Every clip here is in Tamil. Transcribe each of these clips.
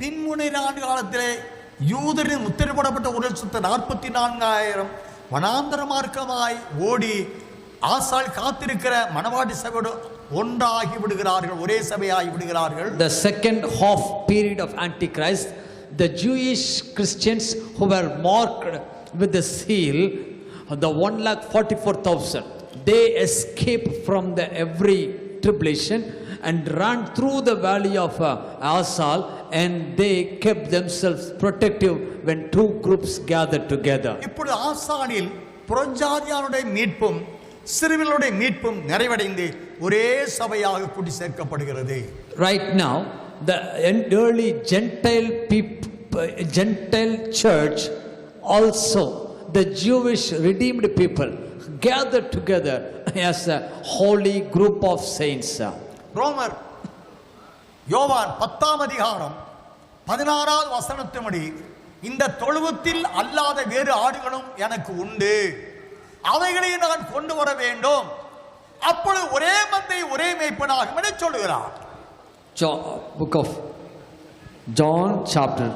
பின்முனைய ஆண்டு காலத்திலே யூதரின் முத்திரைப்படப்பட்ட 1,44,000 வனாந்தர மார்க்கமாய் ஓடி ஆசால் காத்திருக்கிற மணவாட்டி சபையோடு ஒன்றாகி விடுகிறார்கள், ஒரே சபையாகி விடுகிறார்கள். The second half period of Antichrist, the Jewish Christians who were marked with the seal, the 1,44,000, they escaped from the every tribulation and ran through the valley of Asal, and they kept themselves protective when two groups gathered together. இப்பொழுது ஆசானில் புறஜாதியாருடைய மீட்பும் சிறுவிலுடைய மீட்பும் நிறைவடைந்து ஒரே சபையாக கூட்டி சேர்க்கப்படுகிறது. Right now the early Gentile church, also the Jewish redeemed people gathered together as a holy group of saints. ரோமர் யோவான் 10ஆம் அதிகாரம் 16வது வசனத்தின்படி இந்த தொழுவத்தில் அல்லாத வேறு ஆடுகளும் எனக்கு உண்டு, அவைகளை நான் கொண்டு வர வேண்டும், அப்பொழுது ஒரே மந்தை ஒரே மேய்ப்பனாகும் என சொல்லுகிறார். Book of John chapter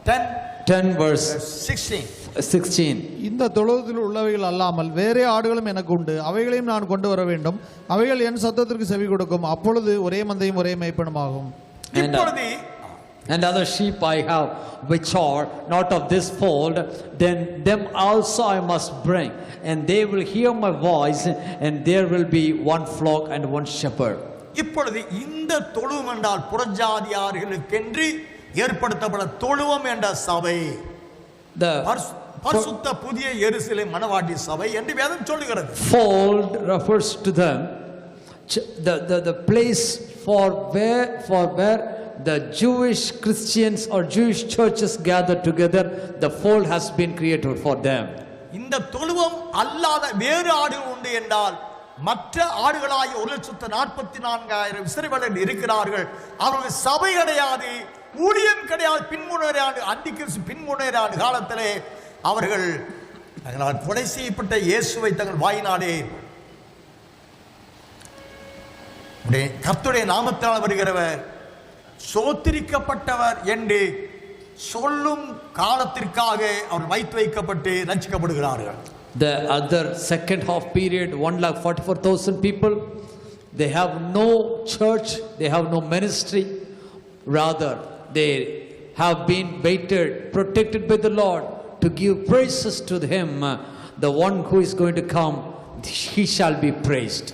10 verse 16. இந்த தொழுவத்தில் உள்ளவைகள் அல்லாமல் வேறே ஆடுகளும் எனக்கு உண்டு, அவைகளையும் நான் கொண்டு வர வேண்டும், அவைகள் என் சத்தத்திற்கு செவி கொடுக்கும், அப்பொழுது ஒரே மந்தையும் ஒரே மேய்ப்பனுமாகும். And other sheep I have which are not of this fold, then them also I must bring, and they will hear my voice, and there will be one flock and one shepherd. இப்பொழுது இந்த தொழுவம் என்றால் புறஜாதியார்களுக்கென்று ஏற்படுத்தப்பட்ட தொழுவம் என்ற சபை, பரிசுத்த புதிய எருசலேம் மணவாட்டி சபை என்று வேதம் சொல்லுகிறது. Fold refers to them, the place for where the Jewish Christians or Jewish churches gather together. The fold has been created for them. இந்த தொழுவம் அல்லாத வேறு ஆடுகள் உண்டு என்றால் மற்ற ஆடுகளாகிய 1,44,000 இஸ்ரவேலர்கள் இருக்கிறார்கள். அவர்கள் சபை கிடையாது, ஊழியம் கிடையாது. பின்முனையாண்டு அந்திகிறிஸ்து பின்முனையாண்டு காலத்திலே அவர்கள் தங்களால் கொலை செய்யப்பட்ட இயேசுவை தங்கள் வாயினாலே கர்த்தருடைய நாமத்தால் வருகிறவர் சோத்திரிக்கப்பட்டவர் என்று சொல்லும் காலத்திற்காக அவர் வைத்து வைக்கப்பட்டு ரட்சிக்கப்படுகிறார்கள். The other second half period, 1,44,000 people, they have no church, they have no ministry, rather they have been waited, protected by the Lord to give praises to him, the one who is going to come, he shall be praised.